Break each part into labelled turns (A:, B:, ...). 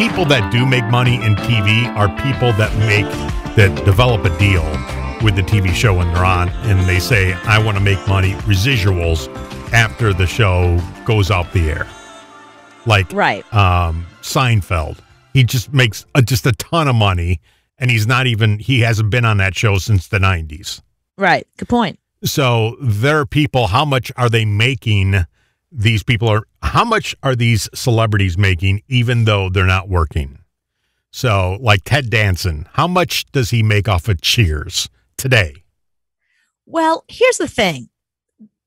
A: people that do make money in TV are people that develop a deal with the TV show when they're on, and they say, I want to make money, residuals, after the show goes off the air. Like Seinfeld. He just makes just a ton of money, and he hasn't been on that show since the 90s.
B: Right. Good point.
A: So there are people, how much are they making? How much are these celebrities making even though they're not working? So like Ted Danson, how much does he make off of Cheers today?
B: Well, here's the thing.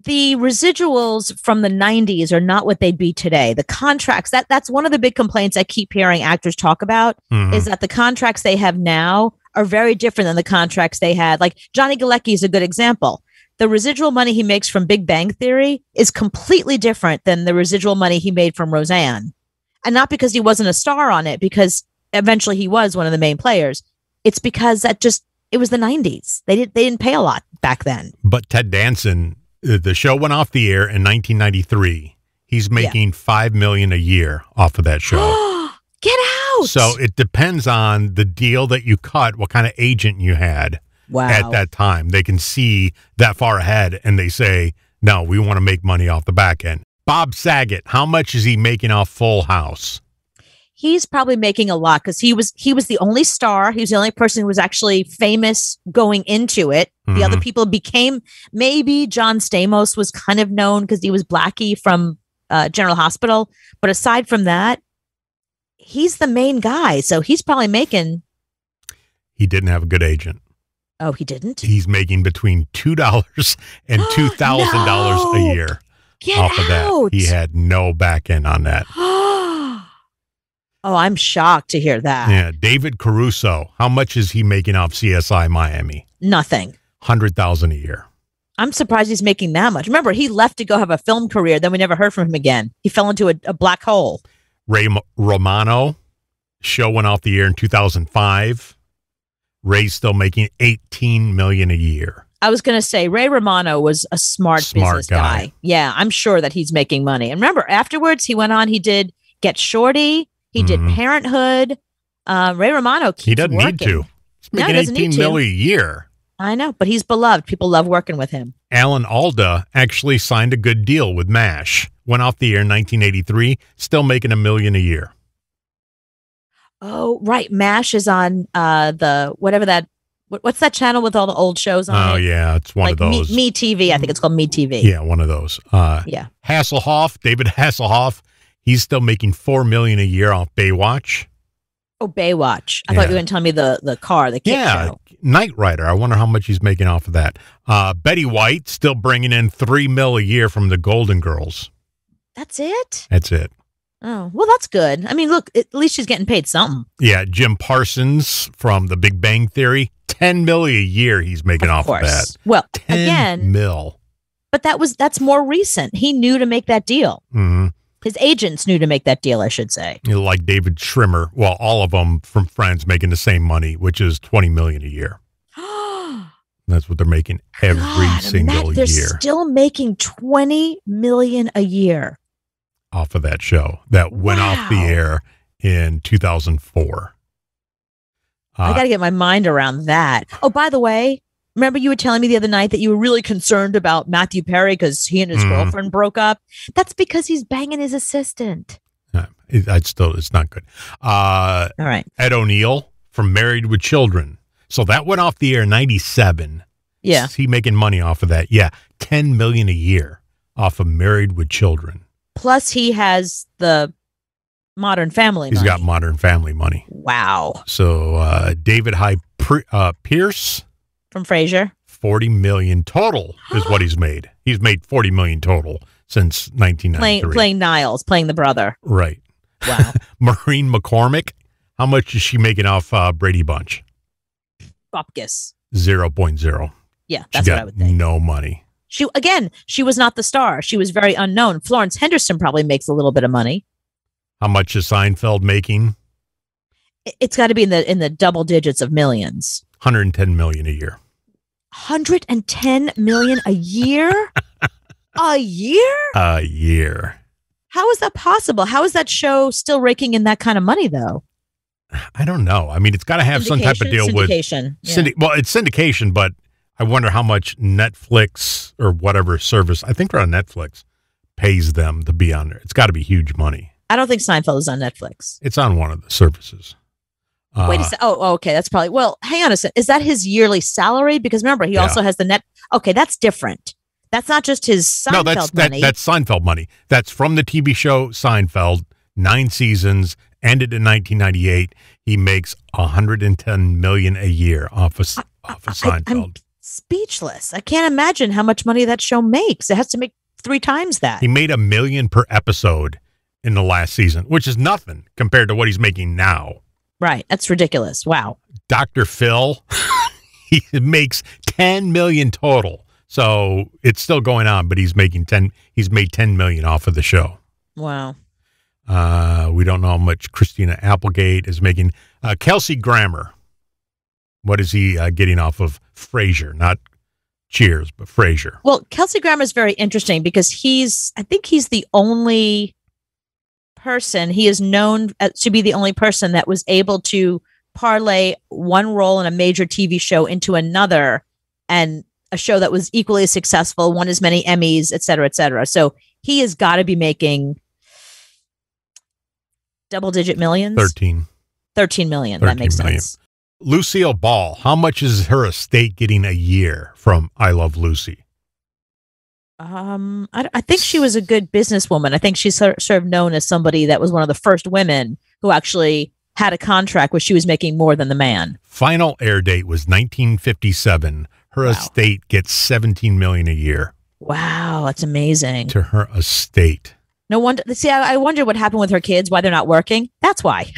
B: The residuals from the 90s are not what they'd be today. The contracts, that's one of the big complaints I keep hearing actors talk about, is that the contracts they have now are very different than the contracts they had. Like Johnny Galecki is a good example. The residual money he makes from Big Bang Theory is completely different than the residual money he made from Roseanne. And not because he wasn't a star on it, because eventually he was one of the main players. It's because it was the 90s. They didn't pay a lot back then.
A: But Ted Danson, the show went off the air in 1993. He's making $5 million a year off of that show.
B: Get out!
A: So it depends on the deal that you cut, what kind of agent you had.
B: Wow.
A: At that time. They can see that far ahead, and they say, no, we want to make money off the back end. Bob Saget, how much is he making off Full House?
B: He's probably making a lot because he was the only star. He was the only person who was actually famous going into it. The other people became, maybe John Stamos was kind of known because he was Blackie from General Hospital. But aside from that, he's the main guy. So he's probably making.
A: He didn't have a good agent.
B: Oh, he didn't?
A: He's making between $2 and $2,000 a year off of that. He had no back end on that.
B: Oh, I'm shocked to hear that.
A: Yeah. David Caruso, how much is he making off CSI Miami?
B: Nothing.
A: $100,000 a year.
B: I'm surprised he's making that much. Remember, he left to go have a film career. Then we never heard from him again. He fell into a black hole.
A: Ray Romano, show went off the air in 2005. Ray's still making $18 million a year.
B: I was going to say Ray Romano was a smart business guy. Yeah, I'm sure that he's making money. And remember, afterwards, he went on. He did Get Shorty. He did Parenthood. Ray Romano keeps
A: He doesn't
B: working.
A: need to. He's making $18 million a year.
B: I know, but he's beloved. People love working with him.
A: Alan Alda actually signed a good deal with MASH. Went off the air in 1983. Still making $1 million a year.
B: Oh, right. MASH is on what's that channel with all the old shows on it?
A: Oh, yeah. It's one of those.
B: Me TV. I think it's called Me TV.
A: Yeah, one of those.
B: Yeah.
A: Hasselhoff, David Hasselhoff, he's still making $4 million a year off Baywatch.
B: Oh, Baywatch. I thought you were going to tell me the car, the kid show.
A: Knight Rider. I wonder how much he's making off of that. Betty White still bringing in $3 million a year from the Golden Girls.
B: That's it?
A: That's it.
B: Oh, well, that's good. I mean, look, at least she's getting paid something.
A: Yeah, Jim Parsons from The Big Bang Theory, $10 million a year he's making off of that.
B: Well,
A: $10 million.
B: But that's more recent. He knew to make that deal.
A: Mm-hmm.
B: His agents knew to make that deal, I should say.
A: You know, like David Schwimmer, well, all of them from Friends making the same money, which is $20 million a year. That's what they're making every single year.
B: They're still making $20 million a year
A: off of that show that went off the air in 2004.
B: I got to get my mind around that. Oh, by the way, remember you were telling me the other night that you were really concerned about Matthew Perry because he and his girlfriend broke up. That's because he's banging his assistant.
A: It's not good.
B: All right.
A: Ed O'Neill from Married with Children. So that went off the air in 97.
B: Yeah.
A: Is he making money off of that? Yeah. $10 million a year off of Married with Children.
B: Plus he has the Modern Family money.
A: He's got Modern Family money.
B: Wow.
A: So David Pierce
B: from Frasier,
A: $40 million total is what he's made. He's made $40 million total since 1993.
B: Playing Niles, playing the brother.
A: Right.
B: Wow.
A: Maureen McCormick, how much is she making off Brady Bunch?
B: Bupkis.
A: 0.0.
B: Yeah, that's what I would think.
A: No money.
B: She was not the star. She was very unknown. Florence Henderson probably makes a little bit of money.
A: How much is Seinfeld making?
B: It's got to be in the double digits of millions.
A: $110 million a year.
B: $110 million a year? A year?
A: A year.
B: How is that possible? How is that show still raking in that kind of money, though?
A: I don't know. I mean, it's got to have some type of deal with
B: syndication.
A: Well, it's syndication, but I wonder how much Netflix or whatever service, I think they're on Netflix, pays them to be on there. It's got to be huge money.
B: I don't think Seinfeld is on Netflix.
A: It's on one of the services.
B: Wait a second. Oh, okay. That's probably, well, hang on a second. Is that his yearly salary? Because remember, he also has the net. Okay, that's different. That's not just his Seinfeld money.
A: That's Seinfeld money. That's from the TV show Seinfeld, 9 seasons, ended in 1998. He makes $110 million a year off of Seinfeld.
B: I'm speechless. I can't imagine how much money that show makes. It has to make 3 times that.
A: He made $1 million per episode in the last season, which is nothing compared to what he's making now.
B: Right. That's ridiculous. Wow.
A: Dr. Phil, he makes $10 million total. So it's still going on, but he's made $10 million off of the show.
B: Wow.
A: We don't know how much Christina Applegate is making. Kelsey Grammer, what is he getting off of Frasier? Not Cheers, but Frasier.
B: Well, Kelsey Grammer is very interesting because I think he's the only person, he is known to be the only person that was able to parlay one role in a major TV show into another, and a show that was equally successful, won as many Emmys, et cetera, et cetera. So he has got to be making double-digit millions. 13 million. That makes sense.
A: Lucille Ball, how much is her estate getting a year from I Love Lucy?
B: I think she was a good businesswoman. I think she's sort of known as somebody that was one of the first women who actually had a contract where she was making more than the man.
A: Final air date was 1957. Her estate gets $17 million a year.
B: Wow, that's amazing.
A: To her estate.
B: No wonder. See, I wonder what happened with her kids, why they're not working. That's why.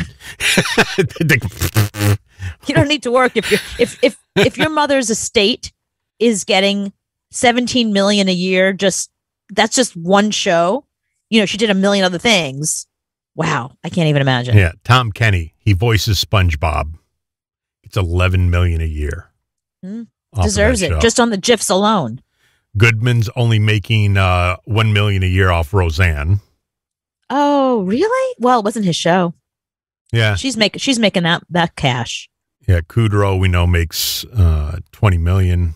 B: You don't need to work if your mother's estate is getting $17 million a year. That's just one show. You know, she did a million other things. Wow, I can't even imagine.
A: Yeah, Tom Kenny, he voices SpongeBob. It's $11 million a year.
B: Deserves it, just on the GIFs alone.
A: Goodman's only making $1 million a year off Roseanne.
B: Oh, really? Well, it wasn't his show.
A: Yeah,
B: she's making that cash.
A: Yeah, Kudrow we know makes $20 million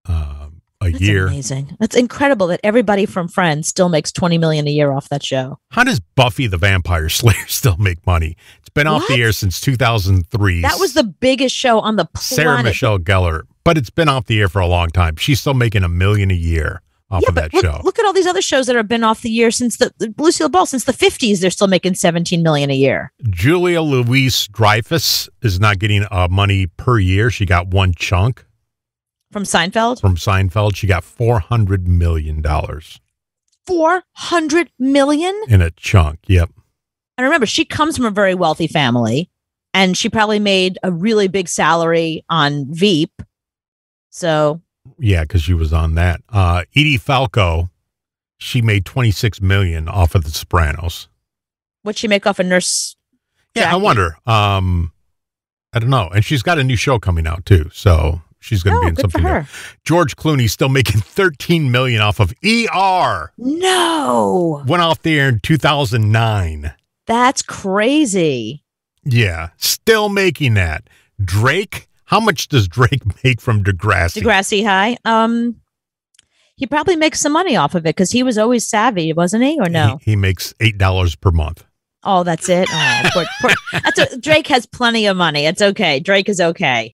A: a year.
B: Amazing. That's incredible that everybody from Friends still makes $20 million a year off that show.
A: How does Buffy the Vampire Slayer still make money? It's been off the air since 2003.
B: That was the biggest show on the planet.
A: Sarah Michelle Gellar, but it's been off the air for a long time. She's still making $1 million a year off of that show.
B: Look at all these other shows that have been off the air since the Lucille Ball, since the 50s. They're still making $17 million a year.
A: Julia Louis-Dreyfus is not getting money per year. She got one chunk.
B: From Seinfeld?
A: From Seinfeld. She got $400 million.
B: $400 million?
A: In a chunk, yep.
B: And remember, she comes from a very wealthy family, and she probably made a really big salary on Veep. So...
A: yeah, because she was on that. Edie Falco, she made $26 million off of The Sopranos.
B: What'd she make off of Nurse Jackie?
A: Yeah, I wonder. I don't know. And she's got a new show coming out, too. So... she's going to be in something there. George Clooney's still making $13 million off of ER.
B: No.
A: Went off the air in 2009.
B: That's crazy.
A: Yeah, still making that. Drake, how much does Drake make from Degrassi?
B: Degrassi High? He probably makes some money off of it because he was always savvy, wasn't he? Or no?
A: He makes $8 per month.
B: Oh, that's it? Oh, Drake has plenty of money. It's okay. Drake is okay.